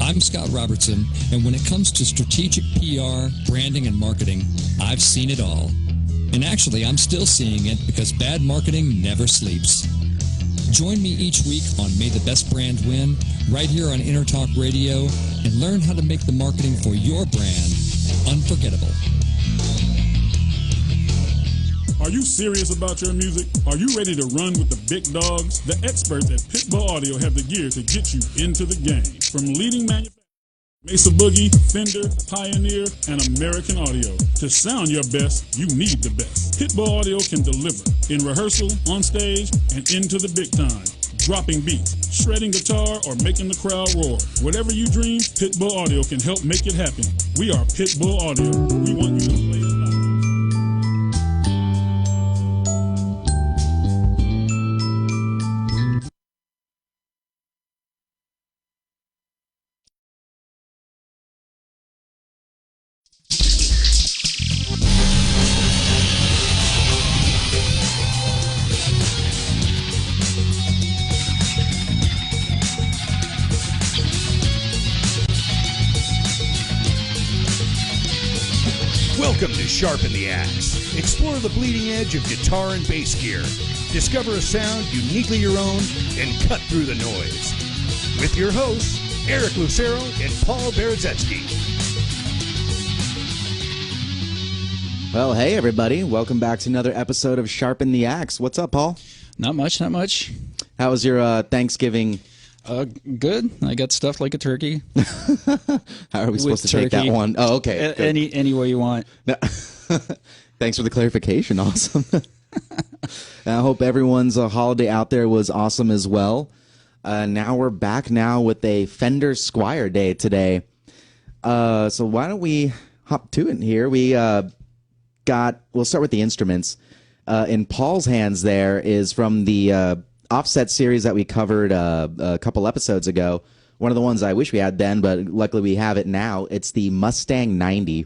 I'm Scott Robertson, and when it comes to strategic PR, branding, and marketing, I've seen it all. And actually, I'm still seeing it because bad marketing never sleeps. Join me each week on May the Best Brand Win, right here on EnterTalk Radio, and learn how to make the marketing for your brand unforgettable. Are you serious about your music? Are you ready to run with the big dogs? The experts at Pitbull Audio have the gear to get you into the game. From leading manufacturers, Mesa Boogie, Fender, Pioneer, and American Audio. To sound your best, you need the best. Pitbull Audio can deliver in rehearsal, on stage, and into the big time. Dropping beats, shredding guitar, or making the crowd roar. Whatever you dream, Pitbull Audio can help make it happen. We are Pitbull Audio. We want you to play it loud. Welcome to Sharpen the Axe. Explore the bleeding edge of guitar and bass gear. Discover a sound uniquely your own and cut through the noise. With your hosts, Eric Lucero and Paul Berezetsky. Well, hey, everybody. Welcome back to another episode of Sharpen the Axe. What's up, Paul? Not much, not much. How was your Thanksgiving? Good. I got stuffed like a turkey. How are we supposed to take that one? Oh, okay. Any way you want. No. Thanks for the clarification. Awesome. I hope everyone's holiday out there was awesome as well. Now we're back now with a Fender Squire day today. So why don't we hop to it here? We'll start with the instruments. In Paul's hands there is from the offset series that we covered a couple episodes ago. One of the ones I wish we had then, but luckily we have it now. It's the Mustang 90.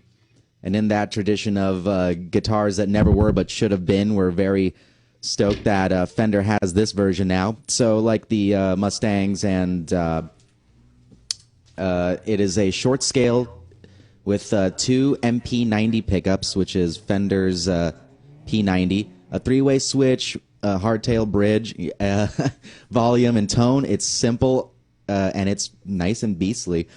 And in that tradition of guitars that never were but should have been, we're very stoked that Fender has this version now. So like the Mustangs, and it is a short scale with two MP90 pickups, which is Fender's P90, a three-way switch, hardtail bridge, volume and tone. It's simple and it's nice and beastly.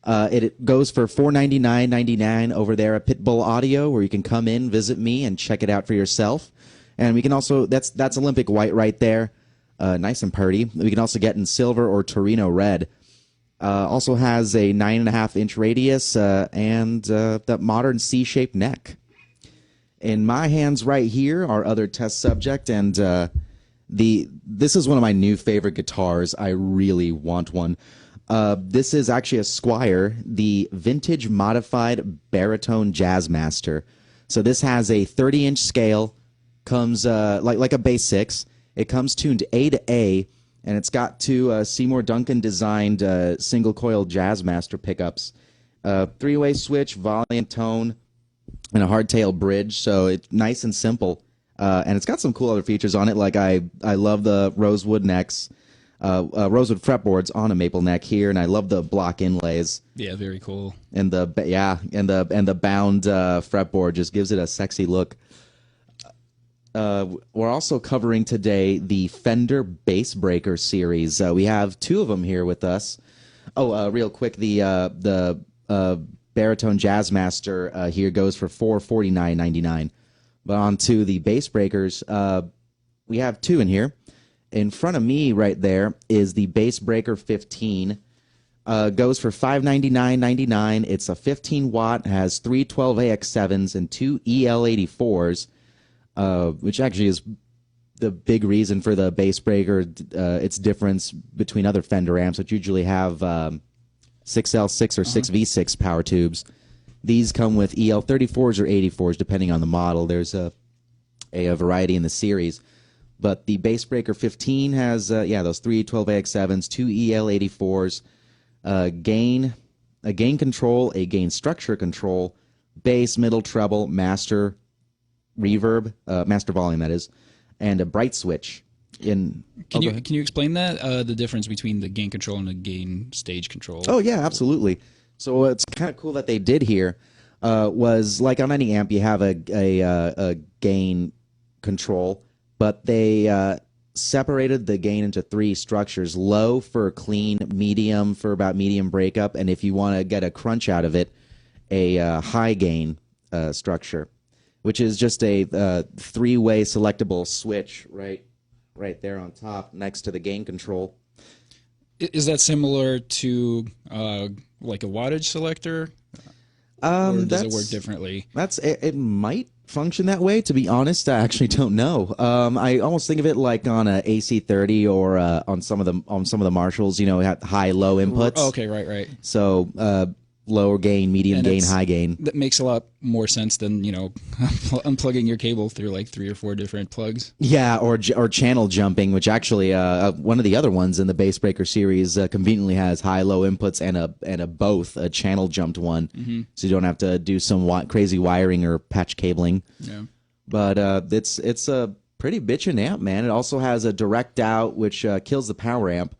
It goes for $499.99 over there at Pitbull Audio, where you can come in, visit me, and check it out for yourself. And we can also that's Olympic white right there, nice and pretty. We can also get in silver or Torino red. Also has a 9.5-inch radius and that modern C-shaped neck. In my hands right here, our other test subject, and this is one of my new favorite guitars. I really want one. This is actually a Squire, the vintage modified Baritone Jazzmaster. So this has a 30-inch scale, comes like a bass 6. It comes tuned A to A, and it's got two Seymour Duncan designed single-coil Jazzmaster pickups, three-way switch, volume, tone, and a hardtail bridge, so it's nice and simple. And it's got some cool other features on it, like I love the rosewood necks, rosewood fretboards on a maple neck here, and I love the block inlays. Yeah, very cool. And the bound fretboard just gives it a sexy look. We're also covering today the Fender Bass Breaker series. We have two of them here with us. Oh, real quick, the Baritone Jazzmaster here goes for $449.99. But on to the Bass Breakers, we have two in here. In front of me right there is the Bass Breaker 15. Goes for $599.99. It's a 15-watt, has three 12AX7s and two EL84s, which actually is the big reason for the Bass Breaker, its difference between other Fender amps, which usually have 6L6 or 6V6 power tubes. These come with EL34s or 84s, depending on the model. There's a variety in the series. But the Bass Breaker 15 has, those three 12AX7s, two EL84s, a gain control, a gain structure control, bass, middle, treble, master, reverb, master volume, that is, and a bright switch. Can you explain that the difference between the gain control and the gain stage control? Oh yeah, absolutely. So what's kind of cool that they did here was like on any amp you have a gain control, but they separated the gain into three structures: low for clean, medium for about medium breakup, and if you want to get a crunch out of it, a high gain structure, which is just a three-way selectable switch right there on top next to the gain control. Is that similar to like a wattage selector? Or does it work differently? It might function that way. To be honest, I actually don't know. I almost think of it like on a AC30 or on some of the Marshalls. You know, have high low inputs. Okay, right. So lower gain, medium gain, high gain. That makes a lot more sense than, you know, unplugging your cable through like 3 or 4 different plugs. Yeah, or channel jumping, which actually one of the other ones in the Bass Breaker series conveniently has high low inputs and a both a channel jumped one, so you don't have to do some crazy wiring or patch cabling. Yeah, but it's a pretty bitchin' amp, man. It also has a direct out, which kills the power amp.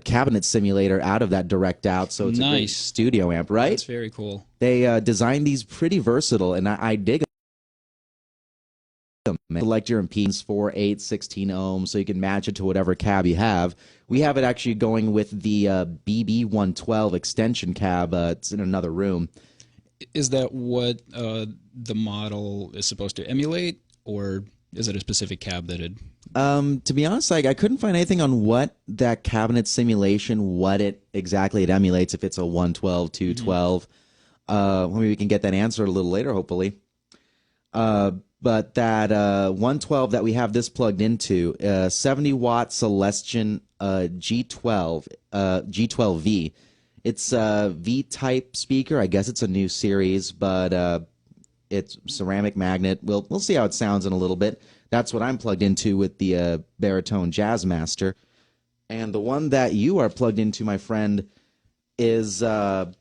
Cabinet simulator out of that direct out, so it's a great studio amp, right? That's very cool. They designed these pretty versatile, and I dig them. Select your impedance 4, 8, 16 ohms, so you can match it to whatever cab you have. We have it actually going with the BB112 extension cab. It's in another room. Is that what the model is supposed to emulate, or is it a specific cab that it... To be honest, like I couldn't find anything on what that cabinet simulation, what it exactly it emulates, if it's a 112, 212. Maybe we can get that answered a little later, hopefully. But that 112 that we have this plugged into, 70-watt Celestion G12, G12V. It's a V-type speaker. I guess it's a new series, but it's ceramic magnet. We'll see how it sounds in a little bit. That's what I'm plugged into with the Baritone Jazzmaster. And the one that you are plugged into, my friend, is one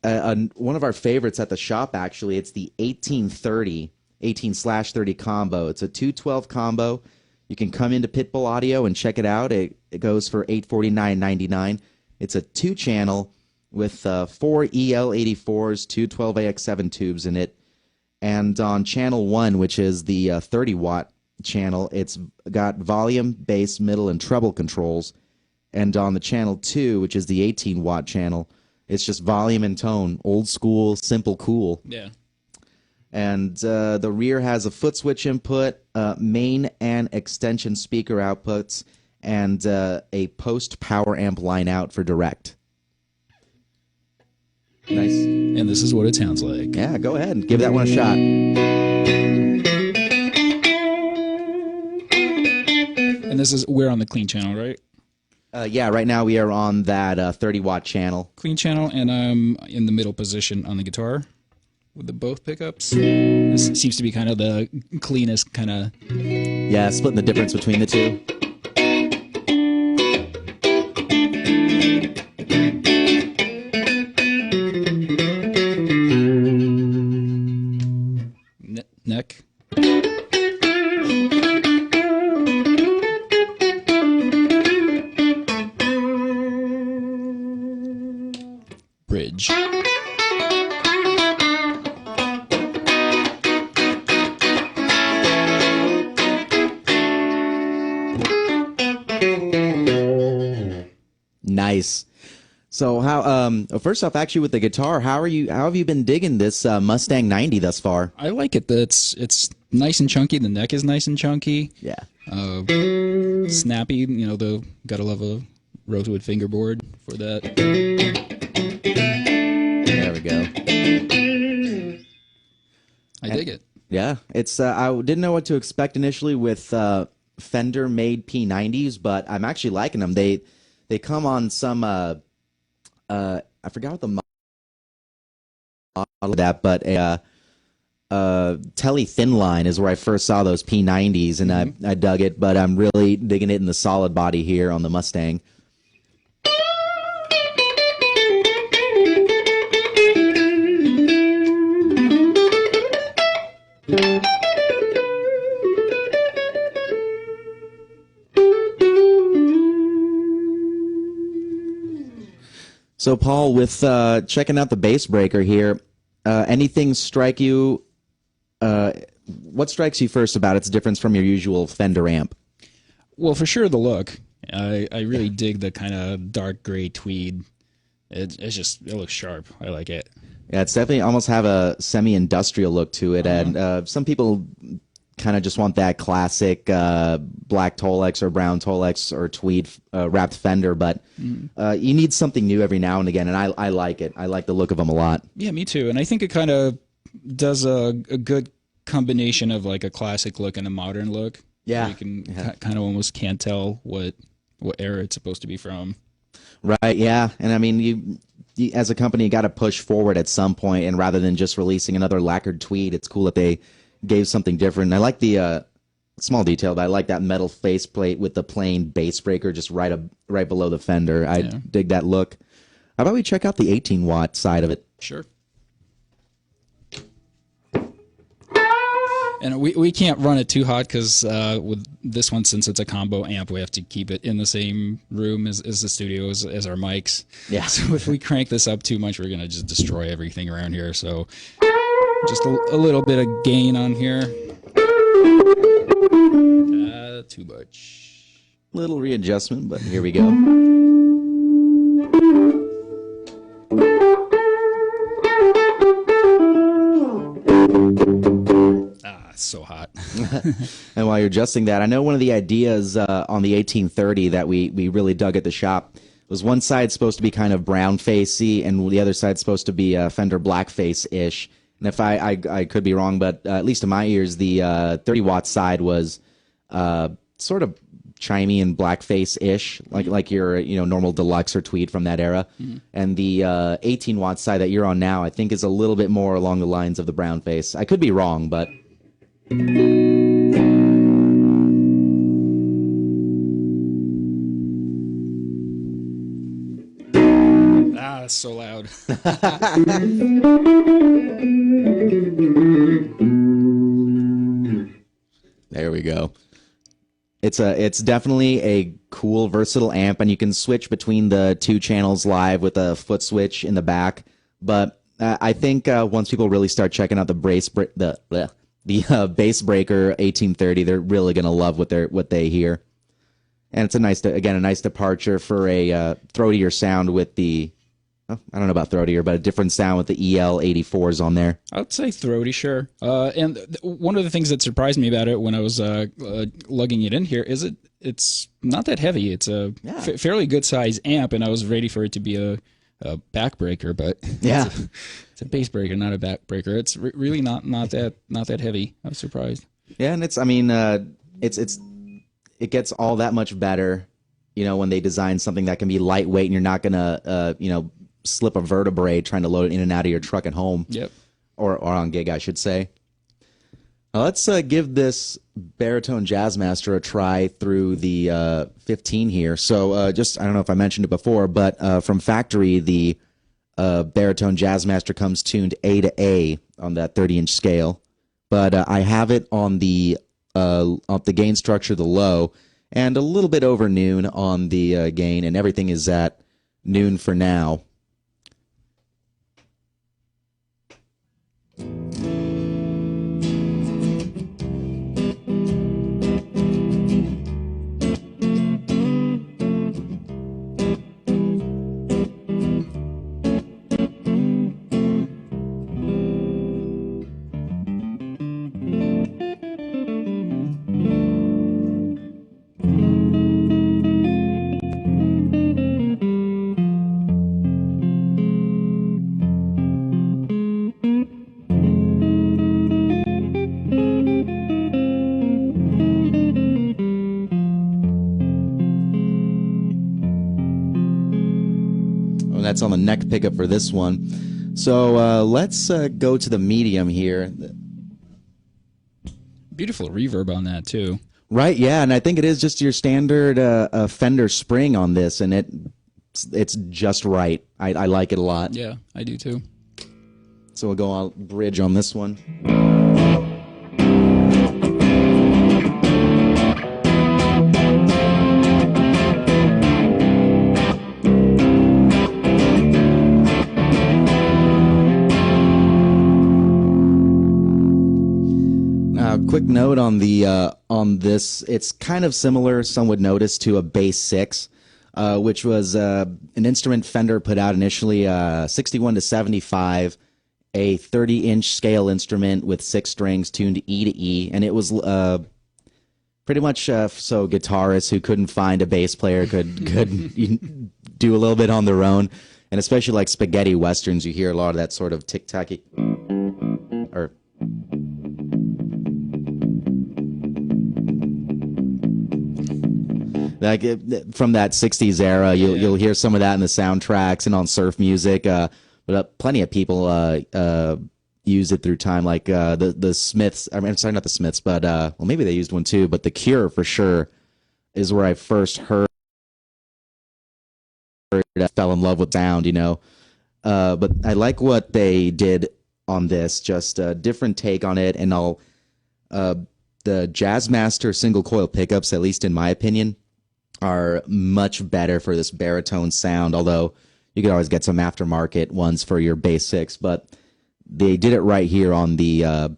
of our favorites at the shop, actually. It's the 18/30 combo. It's a 212 combo. You can come into Pitbull Audio and check it out. It goes for $849.99. It's a 2-channel with 4 EL84s, 2 12AX7 tubes in it. And on channel 1, which is the 30-watt channel, it's got volume, bass, middle, and treble controls. And on the channel 2, which is the 18-watt channel, it's just volume and tone. Old school, simple, cool. Yeah. And the rear has a foot switch input, main and extension speaker outputs, and a post-power amp line out for direct. Nice. And this is what it sounds like. Yeah, go ahead and give that one a shot. And we're on the clean channel, right? Yeah, right now we are on that 30-watt channel. Clean channel, and I'm in the middle position on the guitar with the both pickups. This seems to be kind of the cleanest kind of... Yeah, splitting the difference between the two. Neck. Bridge. Nice. So first off, actually with the guitar, how have you been digging this Mustang 90 thus far? I like it. It's nice and chunky. The neck is nice and chunky. Yeah. Snappy. You know, gotta love a rosewood fingerboard for that. There we go. I dig it. Yeah, it's I didn't know what to expect initially with Fender made P90s, but I'm actually liking them. They come on some I forgot what the model of that, but Tele Thin Line is where I first saw those P90s, and I dug it, but I'm really digging it in the solid body here on the Mustang. So, Paul, with checking out the Bass Breaker here, anything strike you? What strikes you first about its difference from your usual Fender amp? Well, for sure the look. I really dig the kind of dark gray tweed. It looks sharp. I like it. Yeah, it's definitely almost have a semi-industrial look to it, and some people kind of just want that classic black Tolex or brown Tolex or tweed wrapped Fender, but you need something new every now and again, and I like it. I like the look of them a lot. Yeah, me too. And I think it kind of does a good combination of like a classic look and a modern look. Yeah. You can kind of almost can't tell what era it's supposed to be from. Right, yeah. And I mean, you as a company, you got to push forward at some point, and rather than just releasing another lacquered tweed, it's cool that they gave something different. And I like the small detail, but I like that metal faceplate with the plain bass breaker just right below the fender. I dig that look. How about we check out the 18-watt side of it? Sure. And we can't run it too hot because with this one, since it's a combo amp, we have to keep it in the same room as the studio, as our mics. Yeah. So if we crank this up too much, we're going to just destroy everything around here. So just a little bit of gain on here. Too much. Little readjustment, but here we go. So hot. And while you're adjusting that, I know one of the ideas on the 1830 that we really dug at the shop was one side supposed to be kind of brown facey and the other side supposed to be Fender blackface-ish. And if I could be wrong, but at least in my ears, the 30-watt side was sort of chimey and blackface-ish, like your normal deluxe or tweed from that era. And the 18-watt side that you're on now, I think, is a little bit more along the lines of the brown face. I could be wrong, but that's so loud. There we go. It's definitely a cool, versatile amp, and you can switch between the two channels live with a foot switch in the back. But I think once people really start checking out the Bass Breaker 1830, they're really gonna love what they hear. And it's a nice departure for a throatier sound with the. I don't know about throatier, but a different sound with the EL84s on there. I'd say throaty, sure. And one of the things that surprised me about it when I was lugging it in here is it's not that heavy. It's a fairly good size amp, and I was ready for it to be a backbreaker, but it's a bass breaker, not a backbreaker. It's really not that heavy. I was surprised. Yeah, and it gets all that much better, when they design something that can be lightweight and you're not gonna slip a vertebrae trying to load it in and out of your truck at home. Yep. Or on gig, I should say. Let's give this Baritone Jazzmaster a try through the 15 here. So I don't know if I mentioned it before, but from factory, the Baritone Jazzmaster comes tuned A to A on that 30-inch scale. But I have it on the gain structure, the low, and a little bit over noon on the gain, and everything is at noon for now. That's on the neck pickup for this one. So let's go to the medium here. Beautiful reverb on that too. Right, yeah, and I think it is just your standard Fender spring on this, and it's just right. I like it a lot. Yeah, I do too. So we'll go on bridge on this one. quick note on the on this. It's kind of similar, some would notice, to a Bass 6, which was an instrument Fender put out initially, 61 to 75, a 30-inch scale instrument with 6 strings tuned E to E, and it was pretty much so guitarists who couldn't find a bass player could do a little bit on their own, and especially like spaghetti westerns, you hear a lot of that sort of tick-tacky or like from that 60s era. You'll hear some of that in the soundtracks and on surf music, but plenty of people use it through time, like the Smiths. I mean, sorry, not the Smiths, but well, maybe they used one too, but The Cure for sure is where I first heard fell in love with sound, you know. But I like what they did on this, just a different take on it. And the Jazzmaster single coil pickups, at least in my opinion, are much better for this baritone sound, although you could always get some aftermarket ones for your Bass 6, but they did it right here on the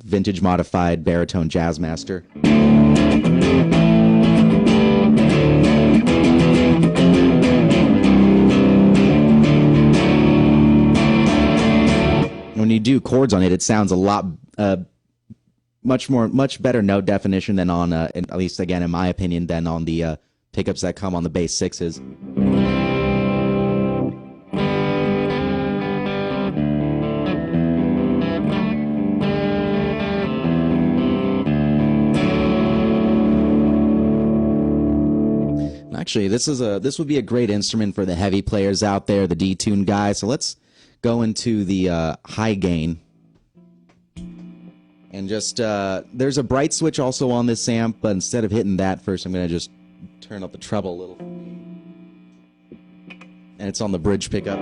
vintage modified Baritone Jazzmaster. When you do chords on it, it sounds a lot much better note definition than on at least again in my opinion than on the pickups that come on the Bass 6s. Actually, this would be a great instrument for the heavy players out there, the detuned guys. So let's go into the high gain. And just, there's a bright switch also on this amp, but instead of hitting that first, I'm going to just turn up the treble a little. And it's on the bridge pickup.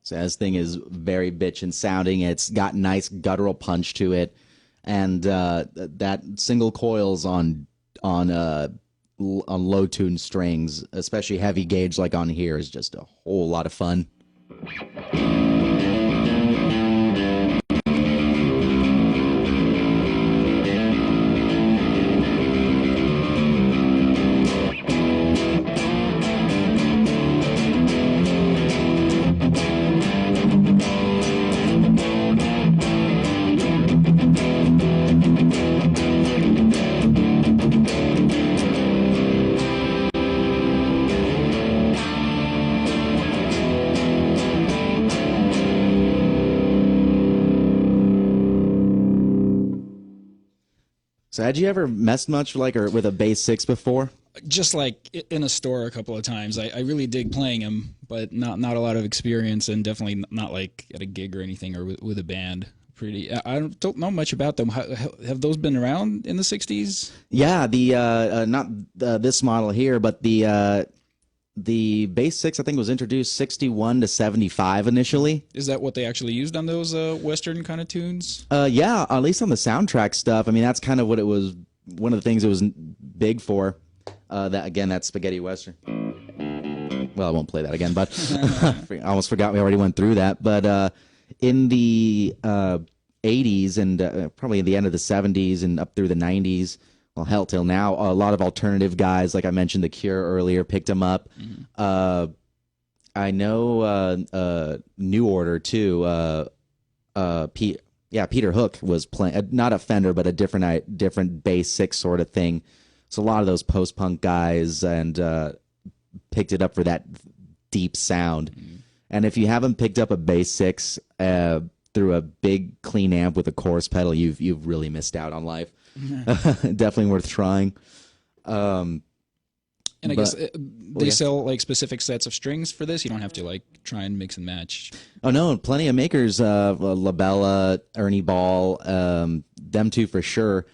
So this thing is very bitchin' sounding. It's got nice guttural punch to it, and that single coils on low tuned strings, especially heavy gauge like on here, is just a whole lot of fun. So had you ever messed much with a Bass 6 before? Just like in a store a couple of times. I really dig playing them, but not a lot of experience, and definitely not like at a gig or anything or with a band. I don't know much about them. Have those been around in the 60s? Yeah, not this model here, but the Bass 6 I think was introduced 61 to 75 initially. Is that what they actually used on those Western kind of tunes? Yeah, at least on the soundtrack stuff. I mean, that's kind of what it was. One of the things it was big for. That spaghetti Western. Well, I won't play that again, but I almost forgot we already went through that. But in the 80s and probably at the end of the 70s and up through the 90s, well, hell, till now, a lot of alternative guys, like I mentioned, The Cure earlier, picked them up. Mm-hmm. I know New Order, too. Peter Hook was playing, not a Fender, but a different Bass 6 sort of thing. So a lot of those post-punk guys and picked it up for that deep sound. Mm-hmm. And if you haven't picked up a Bass 6 through a big, clean amp with a chorus pedal, you've really missed out on life. Definitely worth trying. And I But- guess they sell like specific sets of strings for this. You don't have to like try and mix and match. Oh no, plenty of makers, Labella, Ernie Ball, them two for sure,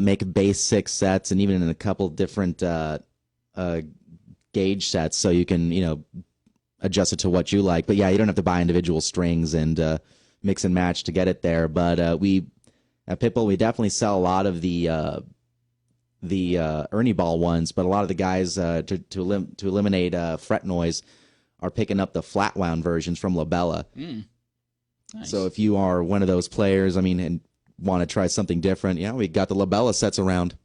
make bass 6 sets and even in a couple different gauge sets, so you can adjust it to what you like. But yeah, you don't have to buy individual strings and mix and match to get it there. But we at Pitbull, we definitely sell a lot of the Ernie Ball ones, but a lot of the guys to eliminate fret noise are picking up the flat wound versions from Labella. Nice. So if you are one of those players, and want to try something different, we got the Labella sets around.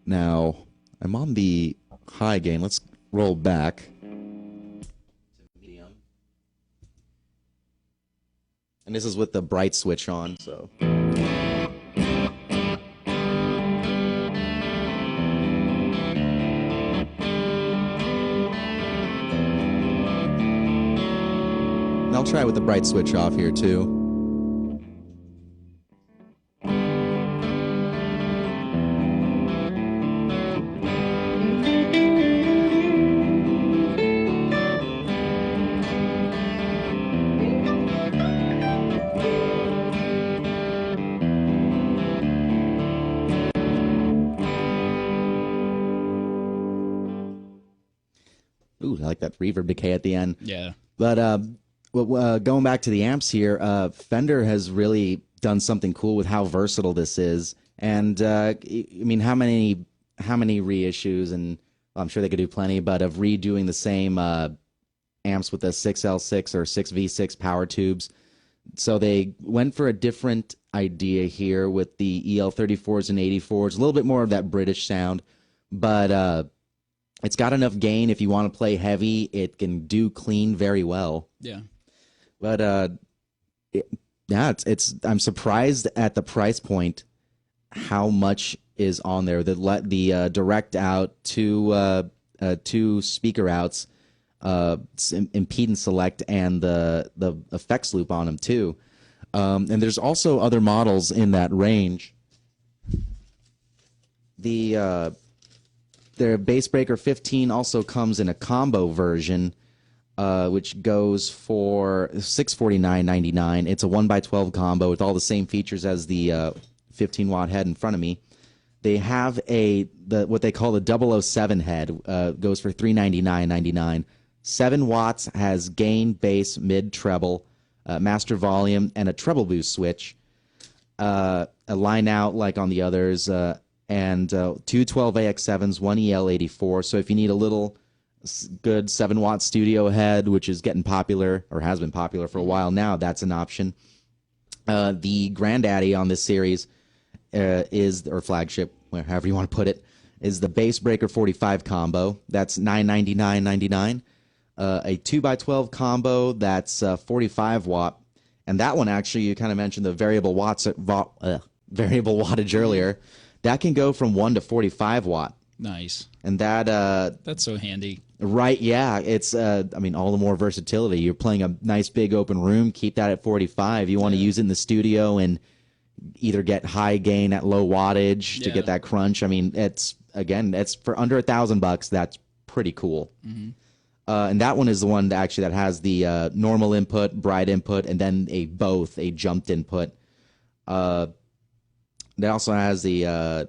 Now, I'm on the high gain. Let's roll back. And this is with the bright switch on, so... And I'll try with the bright switch off here, too. Ooh, I like that reverb decay at the end. Yeah. But going back to the amps here, Fender has really done something cool with how versatile this is. And how many reissues, and I'm sure they could do plenty, but of redoing the same amps with the 6L6 or 6V6 power tubes. So they went for a different idea here with the EL34s and 84s, a little bit more of that British sound, but it's got enough gain if you want to play heavy. It can do clean very well. Yeah. But I'm surprised at the price point, how much is on there. The direct out, two speaker outs, impedance select, and the effects loop on them too. And there's also other models in that range. Their Bass Breaker 15 also comes in a combo version, which goes for $649.99. It's a 1x12 combo with all the same features as the 15-watt head in front of me. They have what they call the 007 head, goes for $399.99. 7 watts, has gain, bass, mid, treble, master volume, and a treble boost switch. A line out like on the others, and two 12AX7s, one EL84. So if you need a little good 7-watt studio head, which is getting popular or has been popular for a while now, that's an option. The granddaddy on this series or flagship, however you want to put it, is the Bass Breaker 45 combo. That's $999.99. A 2x12 combo, that's 45 watt. And that one, actually, you kind of mentioned the variable variable wattage earlier. That can go from 1 to 45 watt. Nice. And that's so handy. Right, yeah. It's all the more versatility. You're playing a nice big open room, keep that at 45. You want to use it in the studio and either get high gain at low wattage to get that crunch. It's for under $1,000. That's pretty cool. Mm-hmm. And that one is the one that has the normal input, bright input, and then a jumped input. It also has the,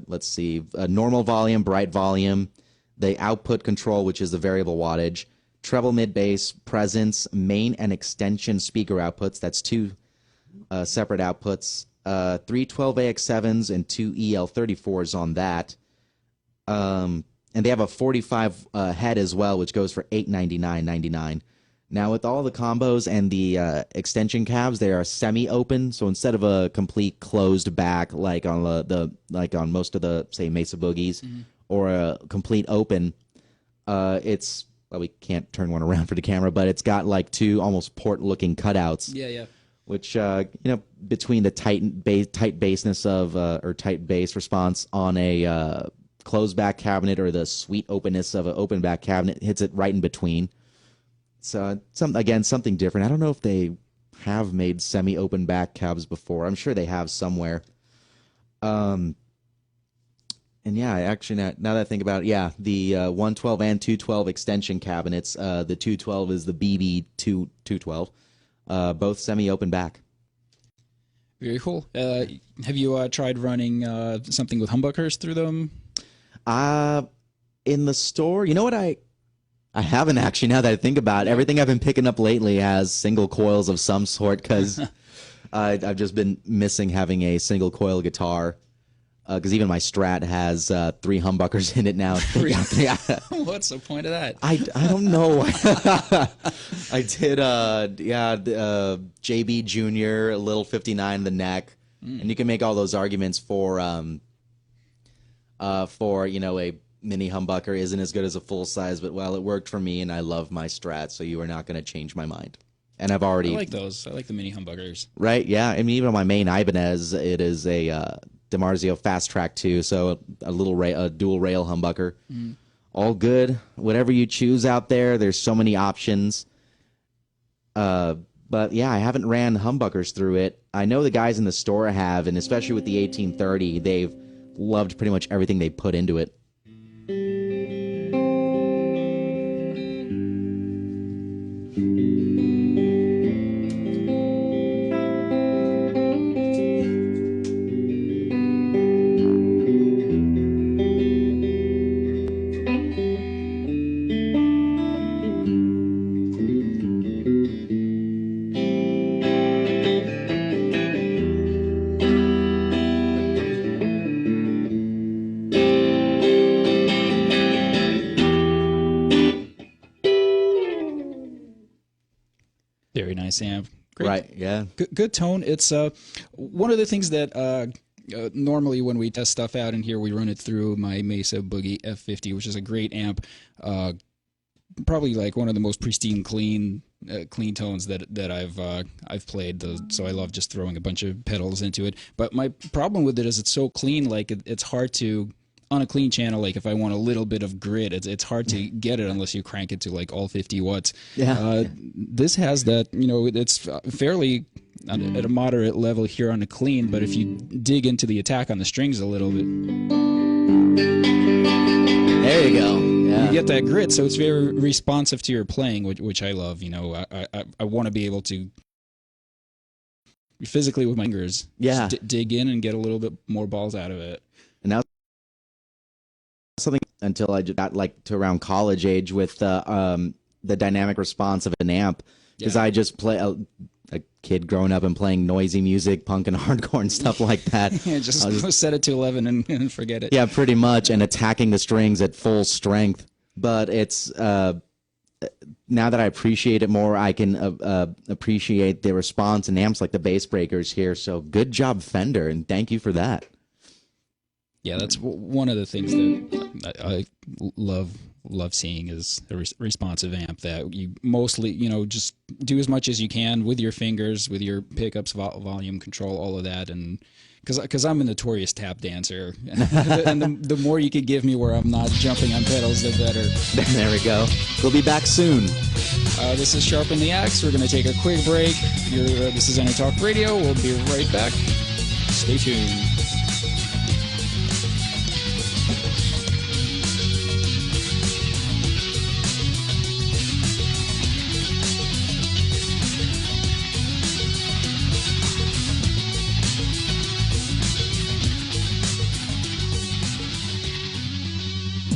normal volume, bright volume, the output control, which is the variable wattage, treble, mid, bass, presence, main, and extension speaker outputs. That's 2 separate outputs, 3 12AX7s and 2 EL34s on that. And they have a 45 head as well, which goes for $899.99. Now, with all the combos and the extension cabs, they are semi-open. So instead of a complete closed back like on on most of the, say, Mesa Boogies, or a complete open, we can't turn one around for the camera, but it's got like 2 almost port-looking cutouts. Yeah. Which between the tight bassness of or tight bass response on a closed back cabinet or the sweet openness of an open back cabinet, hits it right in between. So something different. I don't know if they have made semi-open back cabs before. I'm sure they have somewhere. And yeah, actually, now that I think about it, yeah, the 112 and 212 extension cabinets, the 212 is the BB212, both semi-open back. Very cool. Have you tried running something with humbuckers through them? In the store, you know what, I haven't actually, now that I think about it. Everything I've been picking up lately has single coils of some sort, because I've just been missing having a single coil guitar. Because even my Strat has 3 humbuckers in it now. What's the point of that? I don't know. I did JB Junior, a little 59 in the neck, and you can make all those arguments for a mini humbucker isn't as good as a full size, but well, it worked for me, and I love my Strat, so you are not going to change my mind. And I've already I like those. I like the mini humbuckers. Right? Yeah. I mean, even on my main Ibanez, it is a DiMarzio Fast Track 2, so a dual rail humbucker. All good. Whatever you choose out there, there's so many options. But yeah, I haven't ran humbuckers through it. I know the guys in the store have, and especially with the 1830, they've loved pretty much everything they put into it. Very nice amp. Great. Right, yeah. Good tone. It's one of the things that normally when we test stuff out in here, we run it through my Mesa Boogie F50, which is a great amp. Probably like one of the most pristine, clean tones that I've played. So I love just throwing a bunch of pedals into it. But my problem with it is it's so clean, like it's hard to, on a clean channel, like if I want a little bit of grit, it's hard to get it unless you crank it to like all 50 watts. Yeah. This has that, it's fairly at a moderate level here on the clean, but if you dig into the attack on the strings a little bit, there you go. Yeah. You get that grit, so it's very responsive to your playing, which I love. I want to be able to physically with my fingers, dig in and get a little bit more balls out of it. And now something until I got like to around college age with the dynamic response of an amp, because I just play a kid growing up and playing noisy music, punk and hardcore and stuff like that. Just set it to 11 and forget it. Yeah, pretty much, and attacking the strings at full strength. But it's now that I appreciate it more, I can appreciate the response in amps like the Bass Breakers here. So good job, Fender, and thank you for that. Yeah, that's one of the things that I love seeing is a responsive amp that you mostly, just do as much as you can with your fingers, with your pickups, volume control, all of that. And because I'm a notorious tap dancer, and the more you could give me where I'm not jumping on pedals, the better. There we go. We'll be back soon. This is Sharpen the Axe. We're going to take a quick break. This is EnterTalk Radio. We'll be right back. Stay tuned.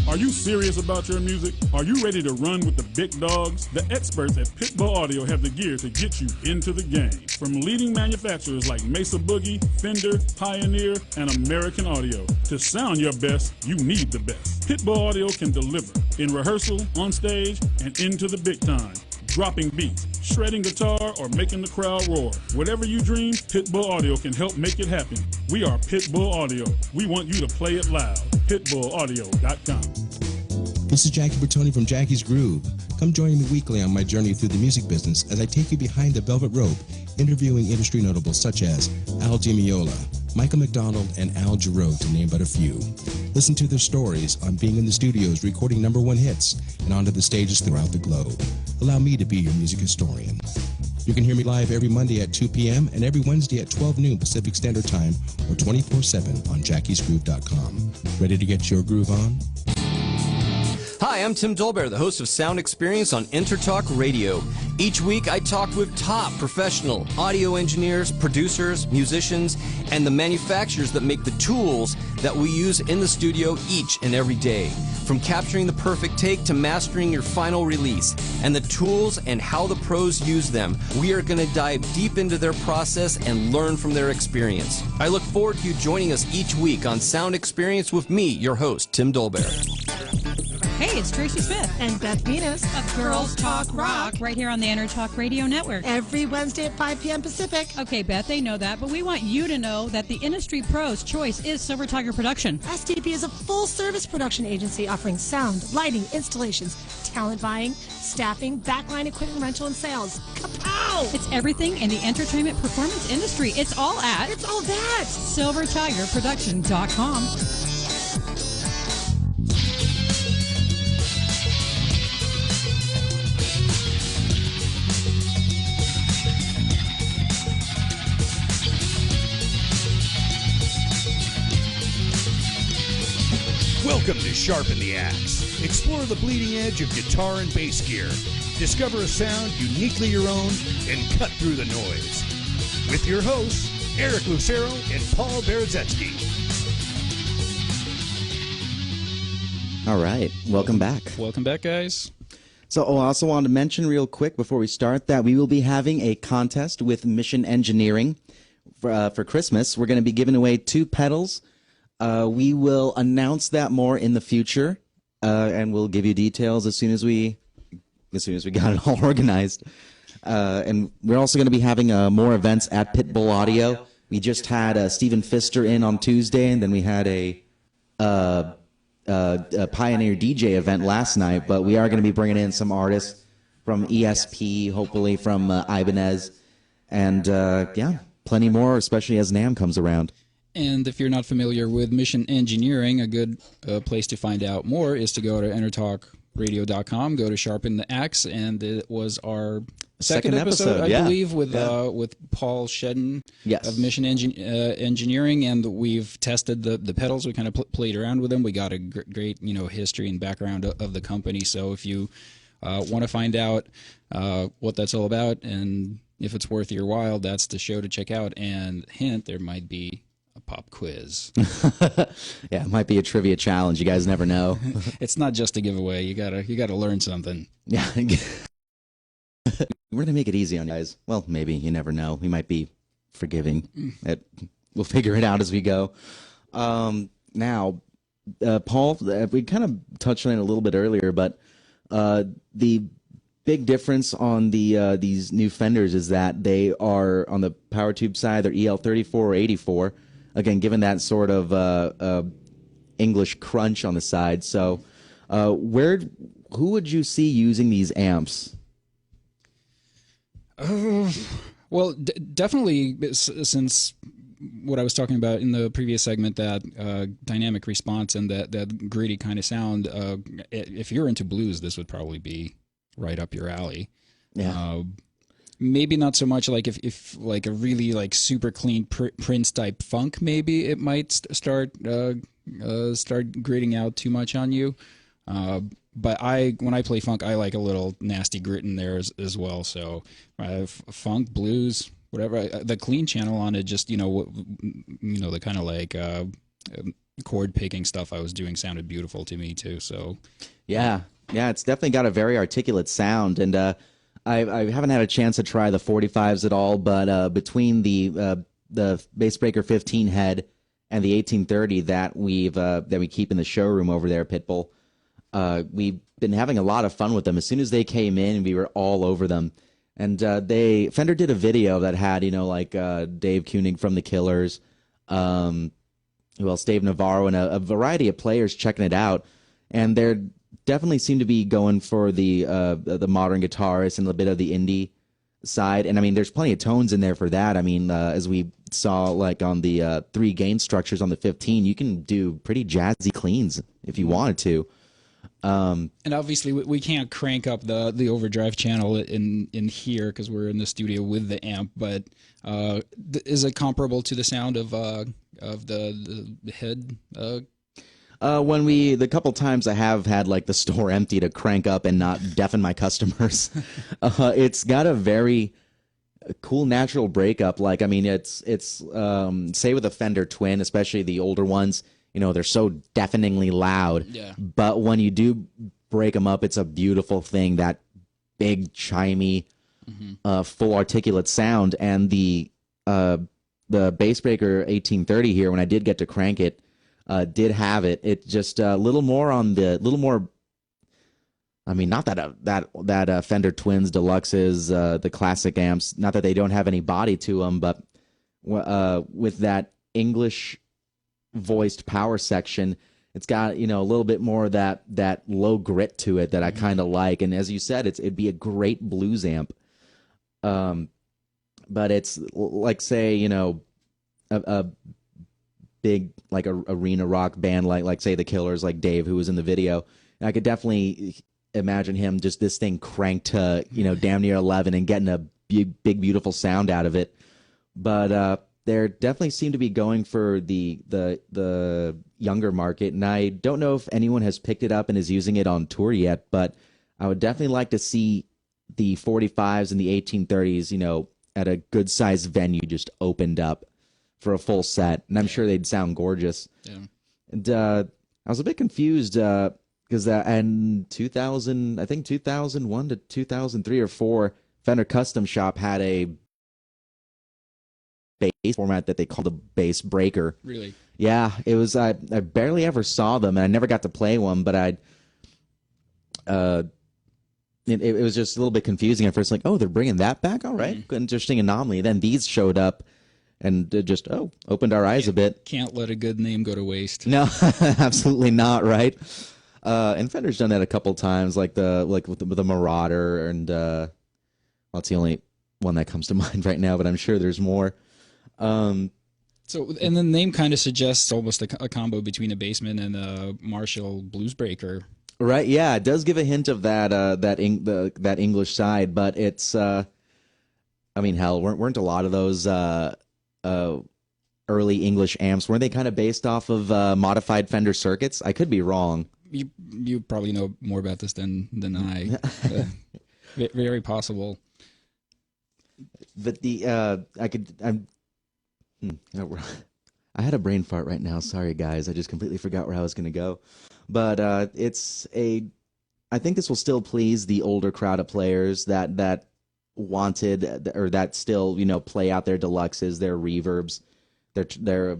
Are you serious about your music? Are you ready to run with the big dogs? The experts at Pitbull Audio have the gear to get you into the game. From leading manufacturers like Mesa Boogie, Fender, Pioneer, and American Audio. To sound your best, you need the best. Pitbull Audio can deliver in rehearsal, on stage, and into the big time. Dropping beats, shredding guitar, or making the crowd roar. Whatever you dream, Pitbull Audio can help make it happen. We are Pitbull Audio. We want you to play it loud. PitbullAudio.com. This is Jackie Bertoni from Jackie's Groove. Come join me weekly on my journey through the music business as I take you behind the velvet rope, interviewing industry notables such as Al Di Meola, Michael McDonald, and Al Jarreau, to name but a few. Listen to their stories on being in the studios recording #1 hits and onto the stages throughout the globe. Allow me to be your music historian. You can hear me live every Monday at 2 p.m. and every Wednesday at 12 noon Pacific Standard Time or 24/7 on jackiesgroove.com. Ready to get your groove on? Hi, I'm Tim Dolbear, the host of Sound Experience on EnterTalk Radio. Each week, I talk with top professional audio engineers, producers, musicians, and the manufacturers that make the tools that we use in the studio each and every day. From capturing the perfect take to mastering your final release, and the tools and how the pros use them, we are going to dive deep into their process and learn from their experience. I look forward to you joining us each week on Sound Experience with me, your host, Tim Dolbear. Hey, it's Tracy Smith and Beth Venus of Girls Talk Rock right here on the EnterTalk Radio Network. Every Wednesday at 5 p.m. Pacific. Okay, Beth, they know that, but we want you to know that the industry pro's choice is Silver Tiger Production. SDP is a full-service production agency offering sound, lighting, installations, talent buying, staffing, backline equipment rental, and sales. Kapow! It's everything in the entertainment performance industry. It's all that. SilverTigerProduction.com. Welcome to Sharpen the Axe. Explore the bleeding edge of guitar and bass gear. Discover a sound uniquely your own and cut through the noise. With your hosts, Eric Lucero and Paul Berezetsky. All right, welcome back. Welcome back, guys. So I also wanted to mention real quick before we start that we will be having a contest with Mission Engineering for Christmas. We're going to be giving away 2 pedals. We will announce that more in the future, and we'll give you details as soon as we got it all organized. And we're also going to be having more events at Pitbull Audio. We just had Stephen Pfister in on Tuesday, and then we had a Pioneer DJ event last night. But we are going to be bringing in some artists from ESP, hopefully from Ibanez, and yeah, plenty more, especially as NAMM comes around. And if you're not familiar with Mission Engineering, a good place to find out more is to go to EnterTalkRadio.com, go to Sharpen the Axe, and it was our second episode, I believe, with Paul Shedden of Mission Engineering, and we've tested the pedals. We kind of played around with them. We got a great history and background of the company. So if you want to find out what that's all about and if it's worth your while, that's the show to check out. And hint, there might be a pop quiz. Yeah, it might be a trivia challenge. You guys never know. It's not just a giveaway. You gotta learn something. Yeah. We're gonna make it easy on you guys. Well, maybe, you never know. We might be forgiving. We'll figure it out as we go. Now, Paul, we kind of touched on it a little bit earlier, but the big difference on these new Fenders is that they are on the power tube side. They're EL34 or 84. Again, given that sort of English crunch on the side. So, who would you see using these amps? Well, definitely, since what I was talking about in the previous segment, that dynamic response and that gritty kind of sound. If you're into blues, this would probably be right up your alley. Yeah. Maybe not so much like if like a really like super clean Prince type funk, maybe it might start gritting out too much on you. But when I play funk, I like a little nasty grit in there as well. So funk, blues, whatever. The clean channel on it, just the kind of like chord picking stuff I was doing sounded beautiful to me too. So yeah, it's definitely got a very articulate sound, and I haven't had a chance to try the 45s at all, but between the Bass Breaker 15 head and the 1830 that we keep in the showroom over there at Pitbull, we've been having a lot of fun with them. As soon as they came in, we were all over them. And Fender did a video that had Dave Koenig from the Killers, who else, Dave Navarro, and a variety of players checking it out, and they're definitely seem to be going for the modern guitarist and a bit of the indie side. And I mean, there's plenty of tones in there for that. I mean, as we saw like on the 3 gain structures on the 15, you can do pretty jazzy cleans if you wanted to. And obviously, we can't crank up the overdrive channel in here because we're in the studio with the amp. But is it comparable to the sound of the head? The couple times I have had like the store empty to crank up and not deafen my customers, it's got a very cool natural breakup. Like, I mean, it's say with a Fender Twin, especially the older ones, you know, they're so deafeningly loud. Yeah. But when you do break them up, it's a beautiful thing. That big chimey, full articulate sound. And the Bassbreaker 1830 here, when I did get to crank it, did have it. It just a little more. I mean, not that Fender Twins Deluxes, the classic amps. Not that they don't have any body to them, but with that English voiced power section, it's got, you know, a little bit more of that low grit to it that I kind of like. And as you said, it'd be a great blues amp. But it's like, say, you know, a big like a arena rock band like say the Killers, like Dave, who was in the video. And I could definitely imagine him just this thing cranked to, you know, damn near 11 and getting a big beautiful sound out of it. But there definitely seem to be going for the younger market, and I don't know if anyone has picked it up and is using it on tour yet, but I would definitely like to see the 45s and the 1830s, you know, at a good sized venue just opened up for a full set, and I'm sure they'd sound gorgeous. Yeah. And I was a bit confused because in 2000, I think 2001 to 2003 or 4, Fender Custom Shop had a bass format that they called the Bass Breaker. Really? Yeah, it was. I barely ever saw them, and I never got to play one. But it was just a little bit confusing at first. Like, oh, they're bringing that back. All right, interesting anomaly. Then these showed up, and just opened our eyes a bit. Can't let a good name go to waste. No, absolutely not. Right. And Fender's done that a couple times, like with the Marauder, and well, it's the only one that comes to mind right now. But I'm sure there's more. So, and the name kind of suggests almost a combo between a Bassman and a Marshall Bluesbreaker. Right? Yeah, it does give a hint of that English side, but it's I mean, hell, weren't a lot of those early English amps, weren't they kind of based off of modified Fender circuits? I could be wrong. You probably know more about this than I. Very possible. But I had a brain fart right now. Sorry, guys. I just completely forgot where I was going to go. But I think this will still please the older crowd of players that wanted, or that still, you know, play out their deluxes, their reverbs, their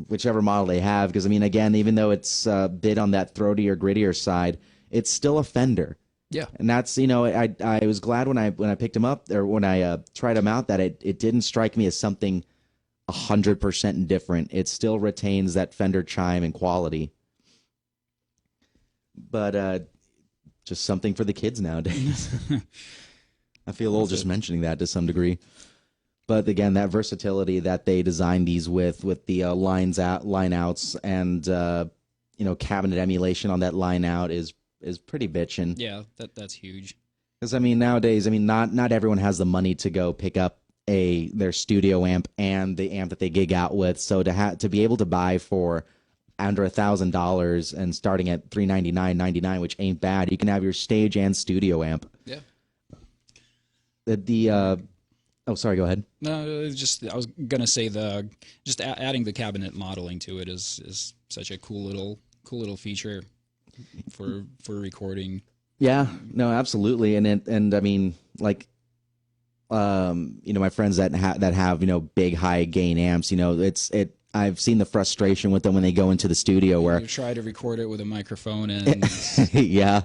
whichever model they have. Because, I mean, again, even though it's a bit on that throatier, grittier side, it's still a Fender. Yeah. And that's, you know, I was glad when I picked him up, or when I tried him out, that it didn't strike me as something 100% different. It still retains that Fender chime and quality. But just something for the kids nowadays. I feel old just mentioning that to some degree. But again, that versatility that they designed these with the line outs, and you know, cabinet emulation on that line out is pretty bitchin'. Yeah, that's huge. Because I mean, nowadays, I mean, not everyone has the money to go pick up their studio amp and the amp that they gig out with. So to be able to buy for under $1,000 and starting at $399.99, which ain't bad, you can have your stage and studio amp. Yeah. Oh, sorry. Go ahead. No, I was gonna say adding the cabinet modeling to it is such a cool little feature for recording. Yeah. No, absolutely. And I mean, like, you know, my friends that have, you know, big high gain amps, you know, I've seen the frustration with them when they go into the studio where you try to record it with a microphone and yeah.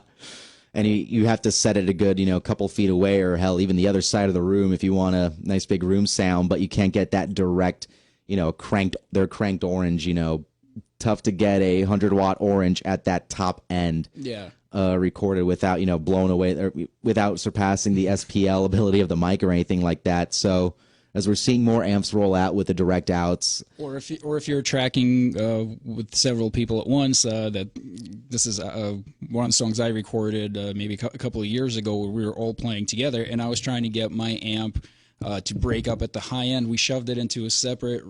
And you have to set it a good, you know, couple feet away, or hell, even the other side of the room if you want a nice big room sound, but you can't get that direct, you know, cranked orange, you know, tough to get a 100-watt orange at that top end. Yeah. Recorded without, you know, blown away, or without surpassing the SPL ability of the mic or anything like that. So as we're seeing more amps roll out with the direct outs. Or if you're tracking with several people at once, that this is one of the songs I recorded maybe a couple of years ago where we were all playing together, and I was trying to get my amp to break up at the high end. We shoved it into a separate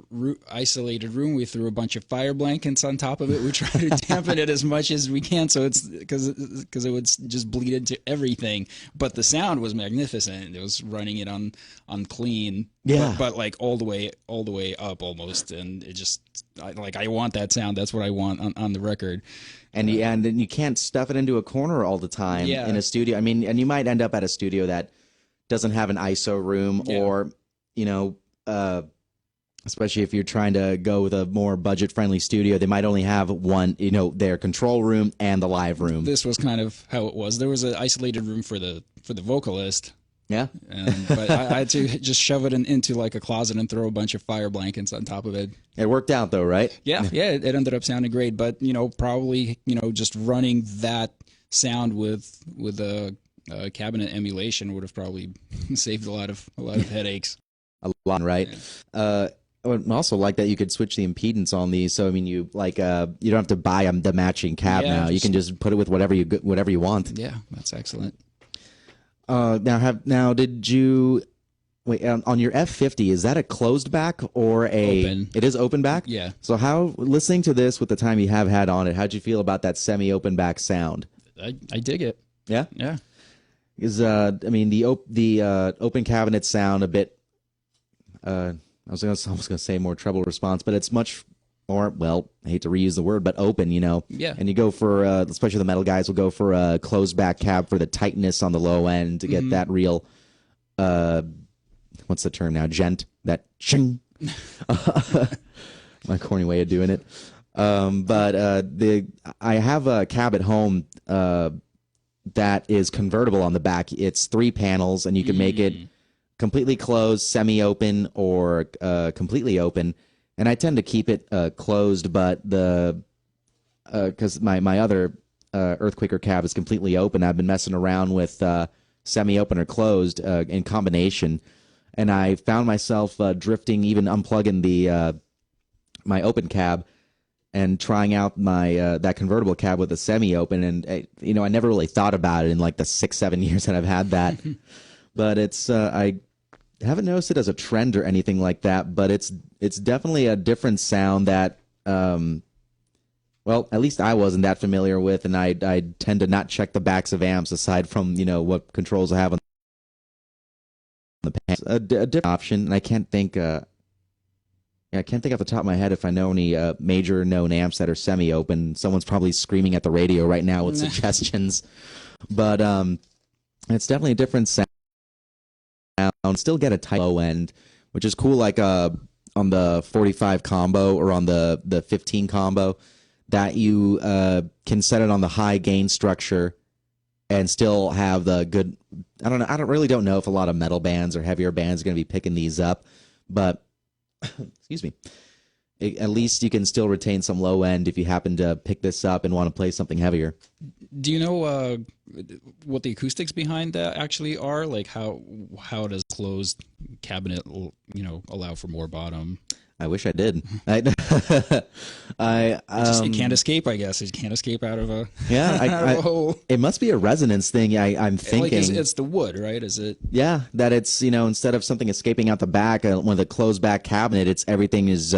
isolated room. We threw a bunch of fire blankets on top of it. We tried to dampen it as much as we can, so it's because it would just bleed into everything. But the sound was magnificent. It was running it on clean, but like all the way up almost, and it just I want that sound. That's what I want on the record. And you can't stuff it into a corner all the time in a studio. I mean, and you might end up at a studio that doesn't have an ISO room, or, especially if you're trying to go with a more budget-friendly studio, they might only have one, their control room and the live room. This was kind of how it was. There was an isolated room for the vocalist. Yeah. But I had to just shove it into like a closet and throw a bunch of fire blankets on top of it. It worked out though, right? Yeah, it ended up sounding great. But, probably, just running that sound with a cabinet emulation would have probably saved a lot of headaches. A lot, right? Yeah. I would also like that you could switch the impedance on these. So I mean, you don't have to buy the matching cab now. You can just put it with whatever you want. Yeah, that's excellent. Now did you wait on your F50? Is that a closed back or open? It is open back. Yeah. So listening to this with the time you have had on it, how'd you feel about that semi-open back sound? I dig it. Yeah. Yeah. Is the open cabinet sound a bit I was gonna say more treble response, but it's much more, well, I hate to reuse the word, but open, Yeah. And you go for especially the metal guys will go for a closed back cab for the tightness on the low end to get that real what's the term now, gent, that ching. My corny way of doing it. But I have a cab at home that is convertible on the back. It's 3 panels, and you can make it completely closed, semi-open, or completely open. And I tend to keep it closed, but because my other Earthquaker cab is completely open, I've been messing around with semi-open or closed in combination, and I found myself drifting, even unplugging my open cab and trying out my that convertible cab with a semi-open, and I never really thought about it in like the 6-7 years that I've had that, but it's I haven't noticed it as a trend or anything like that, but it's definitely a different sound that well, at least I wasn't that familiar with, and I tend to not check the backs of amps aside from what controls I have on the pants. A different option, and I can't think. I can't think off the top of my head if I know any major known amps that are semi-open. Someone's probably screaming at the radio right now with suggestions. But it's definitely a different sound. Still get a tight low end, which is cool, like on the 45 combo or on the 15 combo, that you can set it on the high gain structure and still have the good... I don't know. I don't know if a lot of metal bands or heavier bands are going to be picking these up, but... excuse me. At least you can still retain some low end if you happen to pick this up and want to play something heavier. Do you know what the acoustics behind that actually are? Like how does closed cabinet allow for more bottom? I wish I did. It can't escape, I guess. It can't escape out of a it must be a resonance thing. I'm thinking like it's the wood, right? Is it? Yeah, that it's instead of something escaping out the back, with a closed back cabinet, it's everything is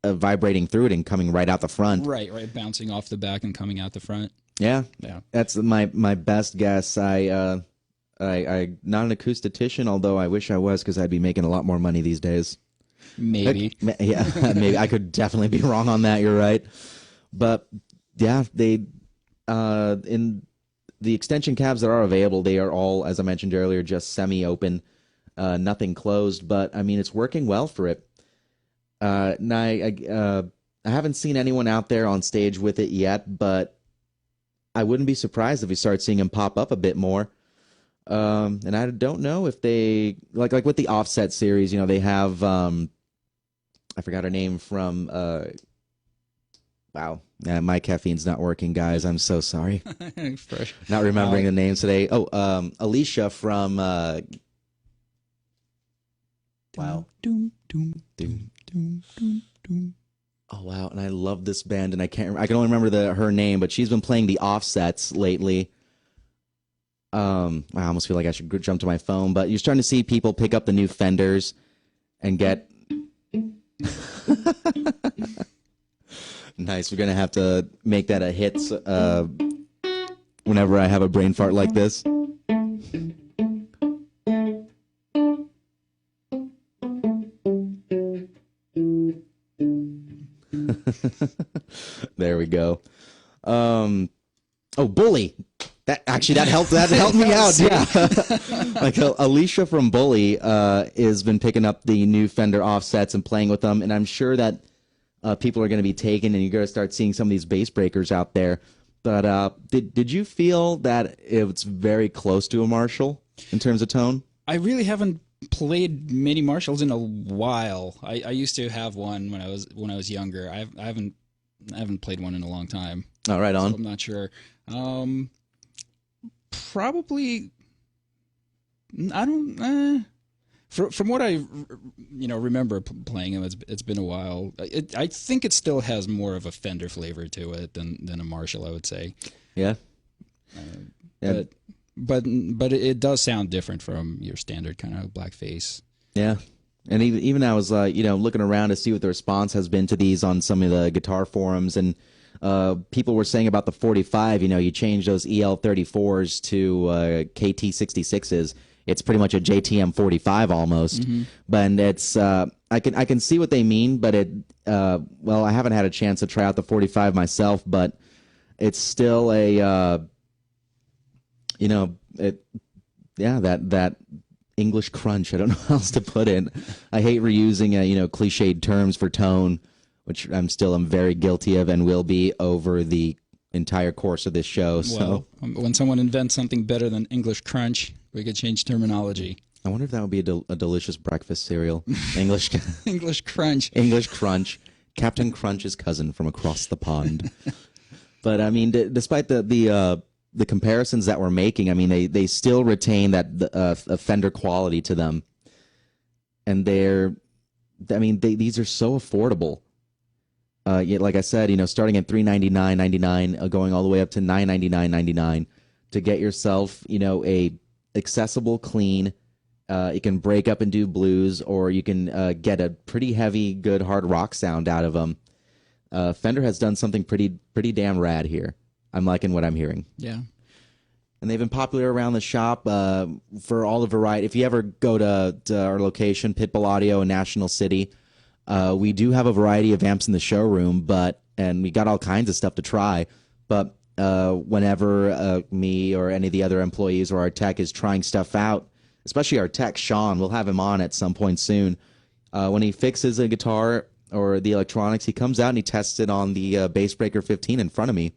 vibrating through it and coming right out the front. Right, bouncing off the back and coming out the front. Yeah. That's my best guess. I not an acoustician, although I wish I was, because I'd be making a lot more money these days. Maybe. Yeah, maybe. I could definitely be wrong on that. You're right. But yeah, they in the extension cabs that are available, they are all, as I mentioned earlier, just semi-open, nothing closed. But I mean, it's working well for it. And I haven't seen anyone out there on stage with it yet, but I wouldn't be surprised if we start seeing them pop up a bit more. And I don't know if they like with the Offset series, they have I forgot her name from wow. My caffeine's not working, guys. I'm so sorry. Not remembering the names today. Oh, Alicia from Wow. Doom, doom, Doom. doom, doom, doom. Oh wow, and I love this band, and I can only remember her name, but she's been playing the Offsets lately. I almost feel like I should jump to my phone, but you're starting to see people pick up the new Fenders and get. Nice. We're gonna have to make that a hit whenever I have a brain fart like this. There we go. Bully. That helped. That helped me out. Yeah. Like Alicia from Bully has been picking up the new Fender Offsets and playing with them, and I'm sure that people are going to be taken, and you're going to start seeing some of these bass breakers out there. But did you feel that it's very close to a Marshall in terms of tone? I really haven't played many Marshalls in a while. I used to have one when I was younger. I haven't played one in a long time. Oh, right on. So I'm not sure. Probably. I don't. From what I remember playing them, it's been a while. I think it still has more of a Fender flavor to it than a Marshall, I would say. Yeah. But it does sound different from your standard kind of blackface. Yeah. And even I was looking around to see what the response has been to these on some of the guitar forums, and people were saying about the 45. You change those EL34s to KT66s. It's pretty much a JTM 45 almost. Mm-hmm. But it's I can see what they mean, but I haven't had a chance to try out the 45 myself, but it's still that English crunch. I don't know how else to put it. I hate reusing cliched terms for tone, which I'm very guilty of and will be over the entire course of this show. Well, when someone invents something better than English crunch, we could change terminology. I wonder if that would be a delicious breakfast cereal. English crunch. English crunch. Captain Crunch's cousin from across the pond. But I mean, despite the comparisons that we're making, I mean, they still retain that Fender quality to them, and these are so affordable. Like I said, starting at $399.99, going all the way up to $999.99 to get yourself, a accessible, clean. You can break up and do blues, or you can get a pretty heavy, good hard rock sound out of them. Fender has done something pretty damn rad here. I'm liking what I'm hearing. Yeah. And they've been popular around the shop for all the variety. If you ever go to our location, Pitbull Audio in National City, we do have a variety of amps in the showroom, and we got all kinds of stuff to try. But whenever me or any of the other employees or our tech is trying stuff out, especially our tech, Sean, we'll have him on at some point soon. When he fixes a guitar or the electronics, he comes out and he tests it on the Bassbreaker 15 in front of me.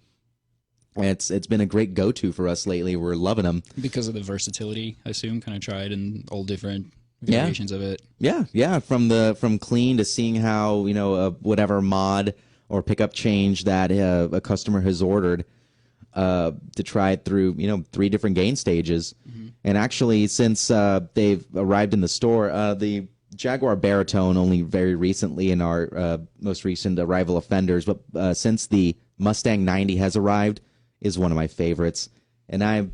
It's been a great go-to for us lately. We're loving them. Because of the versatility, I assume, kind of tried in all different variations of it. Yeah. From clean to seeing how, whatever mod or pickup change that a customer has ordered, to try it through, 3 different gain stages. Mm-hmm. And actually, since they've arrived in the store, the Jaguar Baritone only very recently in our most recent arrival of Fenders, but since the Mustang 90 has arrived, is one of my favorites. And I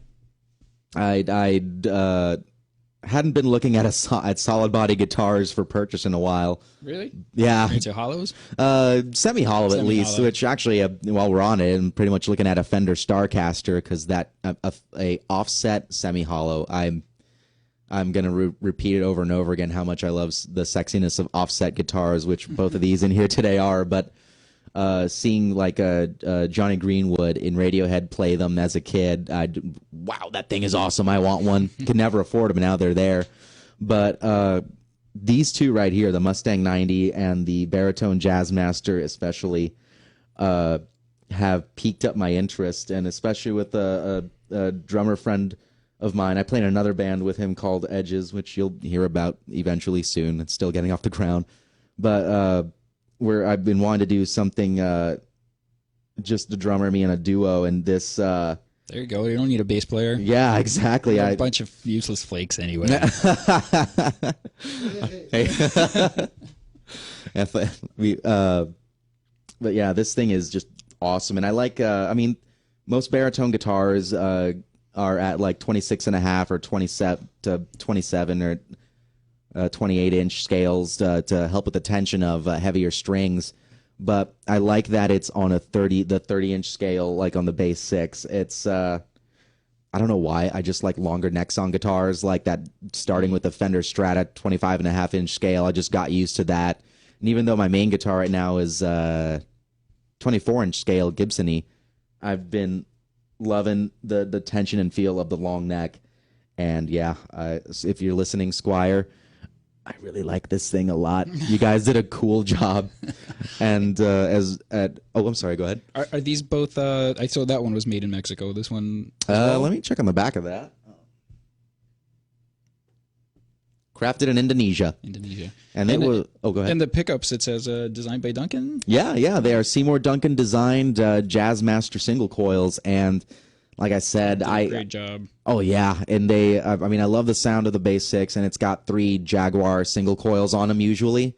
hadn't been looking at at solid body guitars for purchase in a while. Really? Yeah. Into hollows? Semi-hollow at least, which actually, while we're on it, I'm pretty much looking at a Fender Starcaster, because that a offset semi-hollow, I'm going to repeat it over and over again how much I love the sexiness of offset guitars, which both of these in here today are, but seeing like Johnny Greenwood in Radiohead play them as a kid, wow, that thing is awesome. I want one. Could never afford them, and now they're there. But these two right here, the Mustang 90 and the Baritone Jazzmaster especially, have piqued up my interest, and especially with a drummer friend of mine. I play in another band with him called Edges, which you'll hear about eventually soon. It's still getting off the ground. But where I've been wanting to do something, just the drummer, me, and a duo, and this There you go. You don't need a bass player. Yeah, exactly. A bunch of useless flakes anyway. But yeah, this thing is just awesome, and I like. I mean, most baritone guitars are at like 26.5 or 27 to 27 or 28-inch scales to help with the tension of heavier strings. But I like that it's on the 30-inch scale, like on the bass 6. It's I don't know why. I just like longer necks on guitars, like that. Starting with the Fender Strata 25.5-inch scale, I just got used to that. And even though my main guitar right now is 24-inch scale Gibson-y, I've been loving the tension and feel of the long neck. And yeah, if you're listening, Squire, I really like this thing a lot. You guys did a cool job. And I'm sorry, go ahead. Are these both? I saw that one was made in Mexico. This one. Let me check on the back of that. Crafted in Indonesia. And they were. Oh, go ahead. And the pickups, it says designed by Duncan. Yeah, they are Seymour Duncan designed Jazzmaster single coils, and like I said, great job. Oh yeah, and they. I mean, I love the sound of the bass 6, and it's got 3 Jaguar single coils on them usually.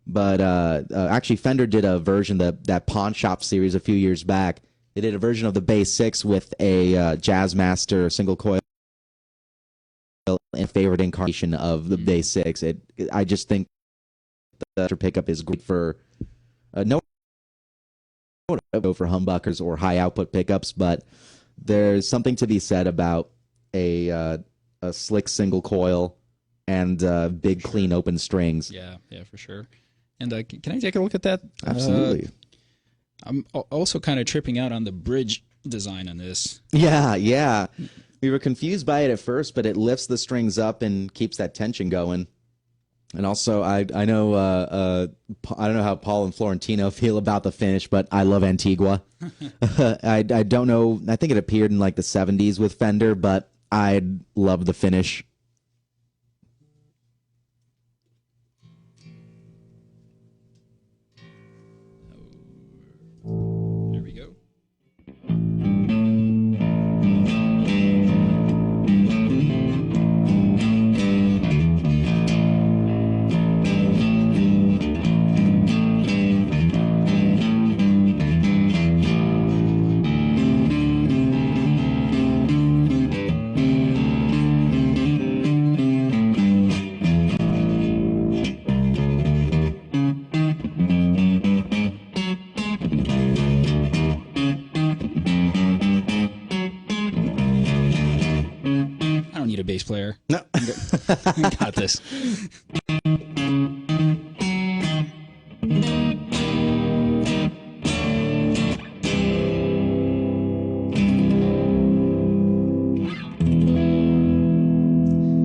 But actually, Fender did a version, that Pawn Shop series a few years back. They did a version of the bass 6 with a Jazzmaster single coil. And favorite incarnation of the bass 6. I just think the pickup is great for no for humbuckers or high output pickups, but there's something to be said about a slick single coil and big clean open strings. Yeah, for sure. And can I take a look at that? Absolutely. I'm also kind of tripping out on the bridge design on this. Yeah. We were confused by it at first, but it lifts the strings up and keeps that tension going. And also, I know I don't know how Paul and Florentino feel about the finish, but I love Antigua. I don't know. I think it appeared in like the 70s with Fender, but I love the finish. There we go. A bass player. No. Got this.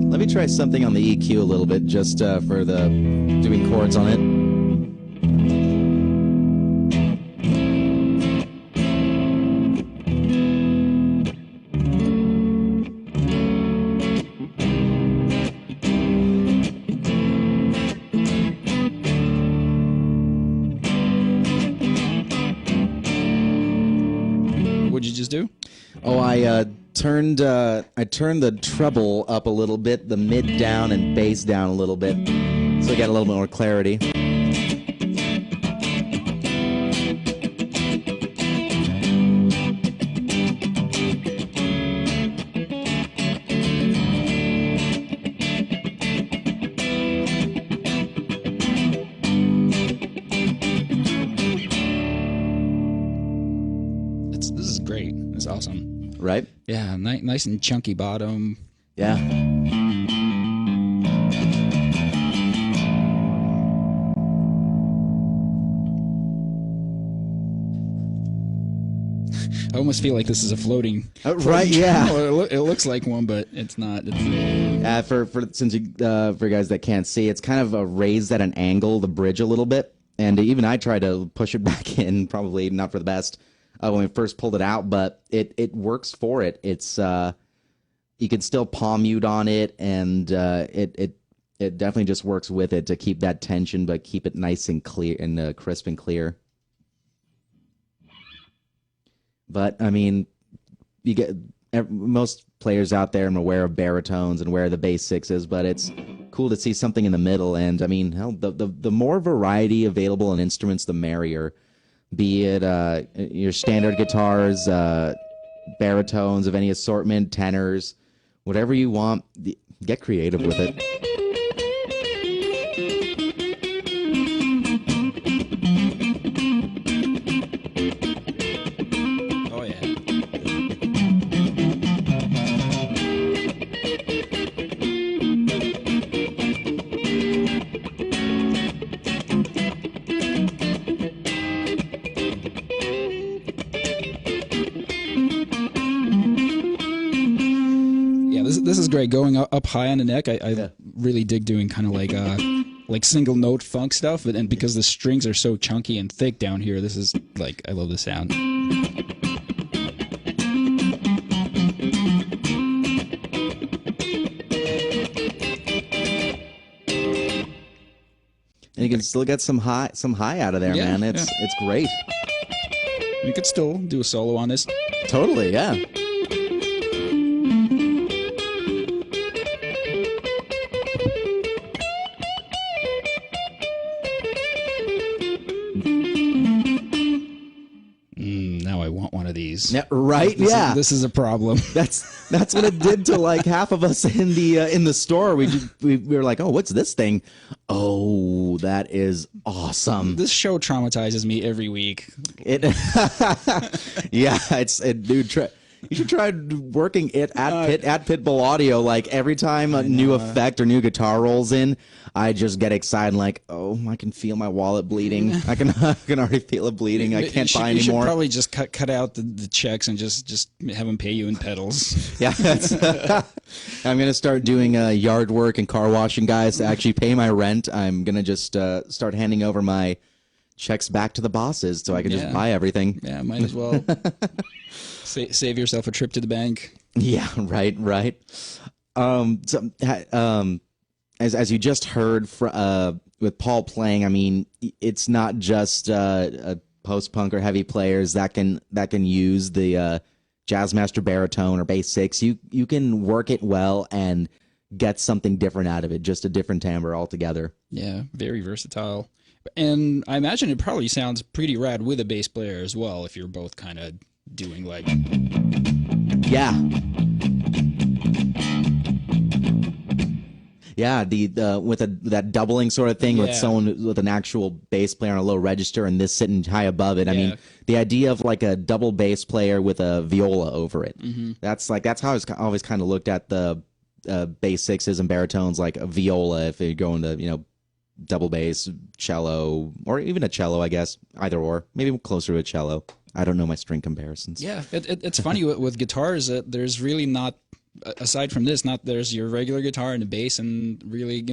Let me try something on the EQ a little bit, just for the doing chords on it. Do? Oh, I turned the treble up a little bit, the mid down and bass down a little bit, so I got a little bit more clarity. Awesome, right? Yeah, nice and chunky bottom. Yeah. I almost feel like this is a floating. Right? Yeah. It looks like one, but it's not. It's... For guys that can't see, it's kind of raised at an angle, the bridge a little bit, and even I tried to push it back in, probably not for the best. When we first pulled it out, but it works for it. It's you can still palm mute on it, and it definitely just works with it to keep that tension, but keep it nice and clear and crisp and clear. But I mean, you get most players out there are aware of baritones and where the bass six is, but it's cool to see something in the middle. And I mean, hell, the more variety available in instruments, the merrier. Be it your standard guitars, baritones of any assortment, tenors, whatever you want, get creative with it. Oh, yeah. This is great. Going up high on the neck, I really dig doing kind of like single note funk stuff, and because the strings are so chunky and thick down here, this is like, I love the sound. And you can still get some high out of there, man. It's great. You could still do a solo on this. Totally, yeah. Now I want one of these. Yeah, right? This is a problem. That's what it did to like half of us in the store. We were like, oh, what's this thing? Oh, that is awesome. This show traumatizes me every week. Dude. You should try working it at Pitbull Audio. Like every time a new effect or new guitar rolls in, I just get excited. Like, oh, I can feel my wallet bleeding. I can already feel it bleeding. I can't buy anymore. You should probably just cut out the checks and just have them pay you in pedals. Yeah, I'm gonna start doing yard work and car washing, guys, to actually pay my rent. I'm gonna just start handing over my checks back to the bosses so I can just buy everything. Yeah, might as well. Save yourself a trip to the bank. Yeah, right. As you just heard with Paul playing, I mean, it's not just post-punk or heavy players that can use the Jazzmaster baritone or bass six. You can work it well and get something different out of it, just a different timbre altogether. Yeah, very versatile. And I imagine it probably sounds pretty rad with a bass player as well, if you're both kind of doing like... Yeah. Yeah, with that doubling sort of thing with someone with an actual bass player on a low register and this sitting high above it. I mean, the idea of like a double bass player with a viola over it. Mm-hmm. That's how I always kind of looked at the bass sixes and baritones, like a viola if you're going to, double bass, cello, or even a cello, I guess. Either or. Maybe closer to a cello. I don't know my string comparisons. Yeah, it's funny with guitars that there's really not, aside from this, there's your regular guitar and the bass, and really,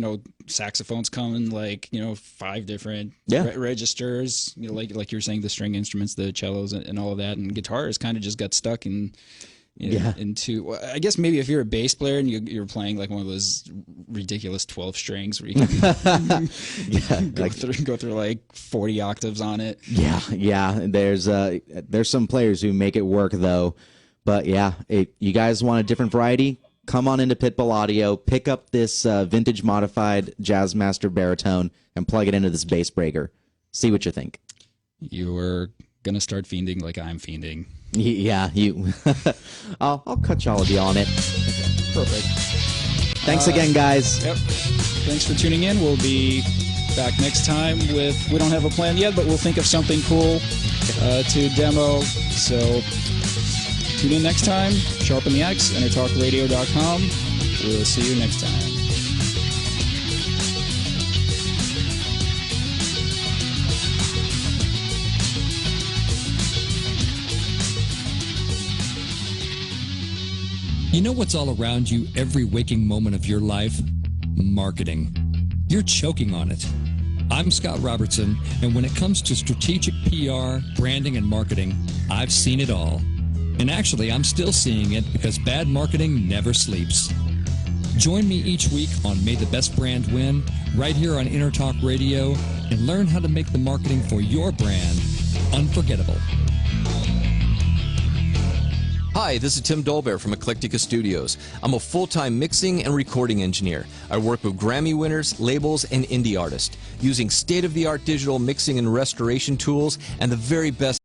saxophones come in like, 5 different registers, like you were saying, the string instruments, the cellos and all of that, and guitars kind of just got stuck into, I guess maybe if you're a bass player and you're playing like one of those ridiculous 12 strings where you can go through like 40 octaves on it. Yeah. There's some players who make it work though. But yeah, you guys want a different variety? Come on into Pitbull Audio, pick up this vintage modified Jazzmaster baritone and plug it into this Bass Breaker. See what you think. You're gonna start fiending like I'm fiending. Yeah, you. I'll cut y'all a deal on it. Perfect. Thanks again, guys. Yep. Thanks for tuning in. We'll be back next time with, we don't have a plan yet, but we'll think of something cool to demo. So tune in next time. Sharpen the Axe, EnterTalkRadio.com. We'll see you next time. You know what's all around you every waking moment of your life? Marketing. You're choking on it. I'm Scott Robertson, and when it comes to strategic PR, branding, and marketing, I've seen it all. And actually, I'm still seeing it because bad marketing never sleeps. Join me each week on May the Best Brand Win, right here on EnterTalk Radio, and learn how to make the marketing for your brand unforgettable. Hi, this is Tim Dolbear from Eclectica Studios. I'm a full-time mixing and recording engineer. I work with Grammy winners, labels, and indie artists, using state-of-the-art digital mixing and restoration tools and the very best